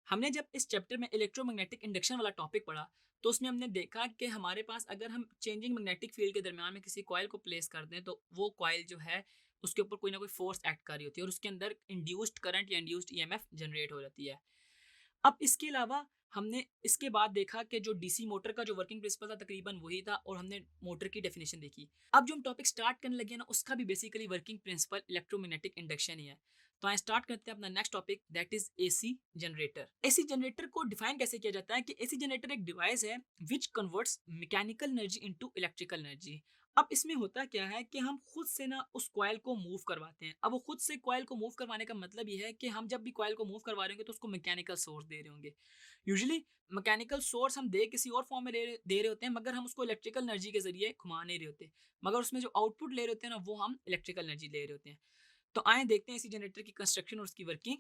हमने जब इस चैप्टर में इलेक्ट्रोमैग्नेटिक इंडक्शन वाला टॉपिक पढ़ा तो उसमें हमने देखा कि हमारे पास अगर हम चेंजिंग मैग्नेटिक फील्ड के दरमियान में किसी कॉइल को प्लेस कर दें तो वो कॉइल जो है उसके ऊपर कोई ना कोई फोर्स एक्ट कर रही होती है और उसके अंदर इंड्यूस्ड करंट या इंड्यूस्ड ईएमएफ जनरेट हो जाती है। अब इसके अलावा हमने इसके बाद देखा कि जो डीसी मोटर का जो वर्किंग प्रिंसिपल था तकरीबन वही था और हमने मोटर की डेफिनेशन देखी। अब जो हम टॉपिक स्टार्ट करने लगे ना उसका भी basically working principle electromagnetic induction ही है। तो आइए स्टार्ट करते हैं अपना next topic that is AC generator. AC generator को डिफाइन कैसे किया जाता है कि एसी जनरेटर एक डिवाइस है which converts mechanical energy into electrical energy. अब इसमें होता क्या है कि हम खुद से ना उस कॉइल को मूव करवाते हैं। अब वो खुद से कॉइल को मूव करवाने का मतलब ये है कि हम जब भी कॉइल को मूव करवा रहे होंगे तो उसको मैकेनिकल सोर्स दे रहे होंगे। यूजुअली मैकेनिकल सोर्स हम दे किसी और फॉर्म में दे रहे होते हैं मगर हम उसको इलेक्ट्रिकल एनर्जी के जरिए घुमा नहीं रहे होते, मगर उसमें जो आउटपुट ले रहे होते हैं ना वो हम इलेक्ट्रिकल एनर्जी ले रहे होते हैं। तो आए देखते हैं इसी जनरेटर की कंस्ट्रक्शन और उसकी वर्किंग।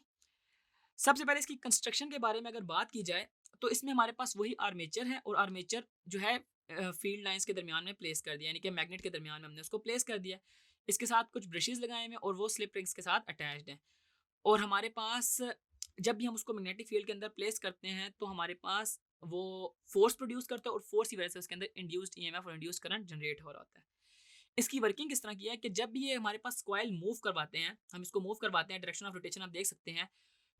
सबसे पहले इसकी कंस्ट्रक्शन के बारे में अगर बात की जाए तो इसमें हमारे पास वही आर्मेचर है और आर्मेचर जो है फील्ड लाइंस के दरमियान में प्लेस कर दिया, यानी कि मैग्नेट के दरमियान में हमने उसको प्लेस कर दिया। इसके साथ कुछ ब्रशेज लगाए हुए और वो स्लिप रिंग्स के साथ अटैच्ड हैं। और हमारे पास जब भी हम उसको मैग्नेटिक फील्ड के अंदर प्लेस करते हैं तो हमारे पास वो फोर्स प्रोड्यूस करता है और फोर्स की वजह से उसके अंदर इंड्यूस्ड ईएमएफ और इंड्यूस्ड करंट जनरेट हो रहा होता है। इसकी वर्किंग किस तरह की है कि जब भी ये हमारे पास कॉइल मूव करवाते हैं, हम इसको मूव करवाते हैं, डायरेक्शन ऑफ रोटेशन आप देख सकते हैं।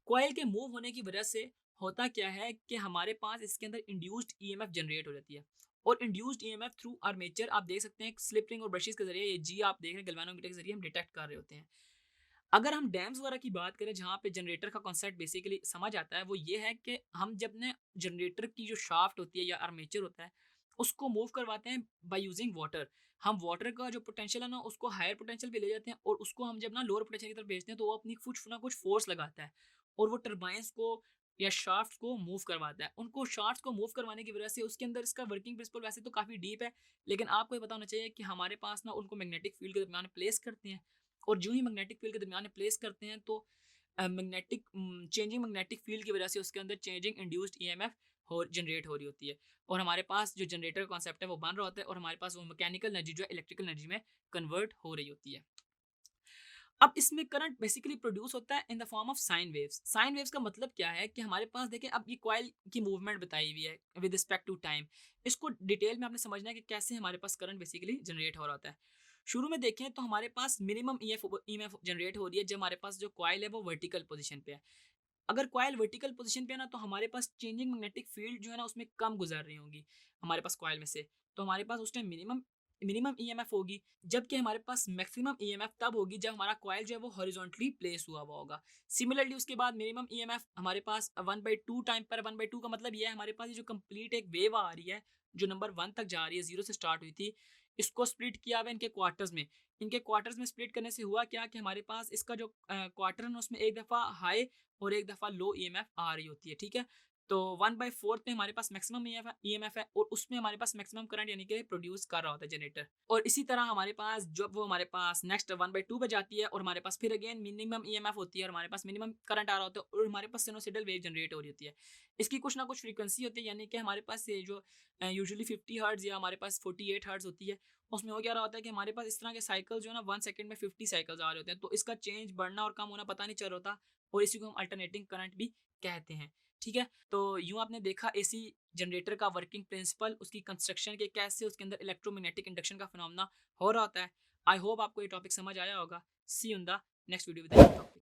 कॉइल के मूव होने की वजह से होता क्या है कि हमारे पास इसके अंदर इंड्यूस्ड ईएमएफ जनरेट हो जाती है और इंड्यूस्ड ईएमएफ थ्रू आर्मेचर आप देख सकते हैं स्लिप रिंग और ब्रशेस के जरिए, ये जी आप देख रहे हैं गैल्वेनोमीटर के जरिए हम डिटेक्ट कर रहे होते हैं। अगर हम डैम्स वगैरह की बात करें जहाँ पे जनरेटर का कॉन्सेप्ट बेसिकली समझ आता है वो ये है कि हम जब ने जनरेटर की जो शाफ्ट होती है या आर्मेचर होता है उसको मूव करवाते हैं बाय यूजिंग वाटर। हम वाटर का जो पोटेंशियल है ना उसको हायर पोटेंशियल पे ले जाते हैं और उसको हम जब ना लोअर पोटेंशियल की तरफ भेजते हैं तो वो अपनी कुछ ना कुछ फोर्स लगाता है और वो टर्बाइंस को या शाफ्ट को मूव करवाता है। उनको शाफ्ट को मूव करवाने की वजह से उसके अंदर इसका वर्किंग प्रिंसिपल वैसे तो काफ़ी डीप है, लेकिन आपको ये पता होना चाहिए कि हमारे पास ना उनको मैग्नेटिक फील्ड के दरमियान प्लेस करते हैं और जो ही मैग्नेटिक फील्ड के दरमियान प्लेस करते हैं तो मैग्नेटिक चेंजिंग मैग्नेटिक फील्ड की वजह से उसके अंदर चेंजिंग इंड्यूस्ड ईएमएफ हो जनरेट हो रही होती है और हमारे पास जो जनरेटर का कॉन्सेप्ट है वो बन रहा होता है और हमारे पास वो मैकेनिकल एनर्जी जो है इलेक्ट्रिकल एनर्जी में कन्वर्ट हो रही होती है। अब इसमें करंट बेसिकली प्रोड्यूस होता है in the form of sine waves. Sine waves का मतलब क्या है कि हमारे पास देखें अब ये कॉइल की मूवमेंट बताई हुई है विद रिस्पेक्ट टू टाइम। इसको डिटेल में आपने समझना है कि कैसे हमारे पास करंट बेसिकली जनरेट हो रहा होता है। शुरू में देखें तो हमारे पास मिनिमम ईएमएफ जनरेट हो रही है जब हमारे पास जो कॉइल है वो वर्टिकल पोजीशन पे है। अगर कॉइल वर्टिकल पोजीशन पे है ना तो हमारे पास चेंजिंग मैग्नेटिक फील्ड जो है ना उसमें कम गुजर रही होंगी हमारे पास कॉइल में से, तो हमारे पास उस टाइम मिनिमम मिनिमम ईएमएफ होगी। जबकि हमारे पास मैक्सिमम ईएमएफ तब होगी जब हमारा कॉइल जो है वो हॉरिजॉन्टली प्लेस हुआ होगा। सिमिलरली उसके बाद मिनिमम ईएमएफ हमारे पास 1/2 टाइम पर 1/2 का मतलब ये है हमारे पास ये जो कंप्लीट एक वेव आ रही है जो नंबर 1 तक जा रही है, 0 से स्टार्ट हुई थी, इसको स्प्लिट किया हुआ इनके क्वार्टर्स में। इनके क्वार्टर्स में स्प्लिट करने से हुआ क्या कि हमारे पास इसका जो क्वार्टर है उसमें एक दफ़ा हाई और एक दफ़ा लो ईएमएफ आ रही होती है, ठीक है। तो 1/4 में हमारे पास मैक्सिमम ईएमएफ है और उसमें हमारे पास मैक्सिमम करंट यानी कि प्रोड्यूस कर रहा होता है जनरेटर। और इसी तरह हमारे पास जब वो हमारे पास नेक्स्ट 1/2 पे जाती है और हमारे पास फिर अगेन मिनिमम ईएमएफ होती है और हमारे पास मिनिमम करंट आ रहा होता है और हमारे पास सिनोसिडल वेव जनरेट हो रही होती है। इसकी कुछ ना कुछ फ्रीक्वेंसी होती है, यानी कि हमारे पास ये जो यूजुअली 50 हर्ट्ज या हमारे पास 48 हर्ट्ज होती है, उसमें हो क्या रहा होता है कि हमारे पास इस तरह के साइकिल जो है ना 1 सेकंड में 50 साइकिल्स आ रहे होते हैं, तो इसका चेंज बढ़ना और कम होना पता नहीं चल रहा होता और इसी को हम अल्टरनेटिंग करंट भी कहते हैं, ठीक है। तो यूं आपने देखा एसी जनरेटर का वर्किंग प्रिंसिपल, उसकी कंस्ट्रक्शन के कैसे उसके अंदर इलेक्ट्रोमैग्नेटिक इंडक्शन का फिनोमेना हो रहा होता है। आई होप आपको ये टॉपिक समझ आया होगा। See you in the next video with topic.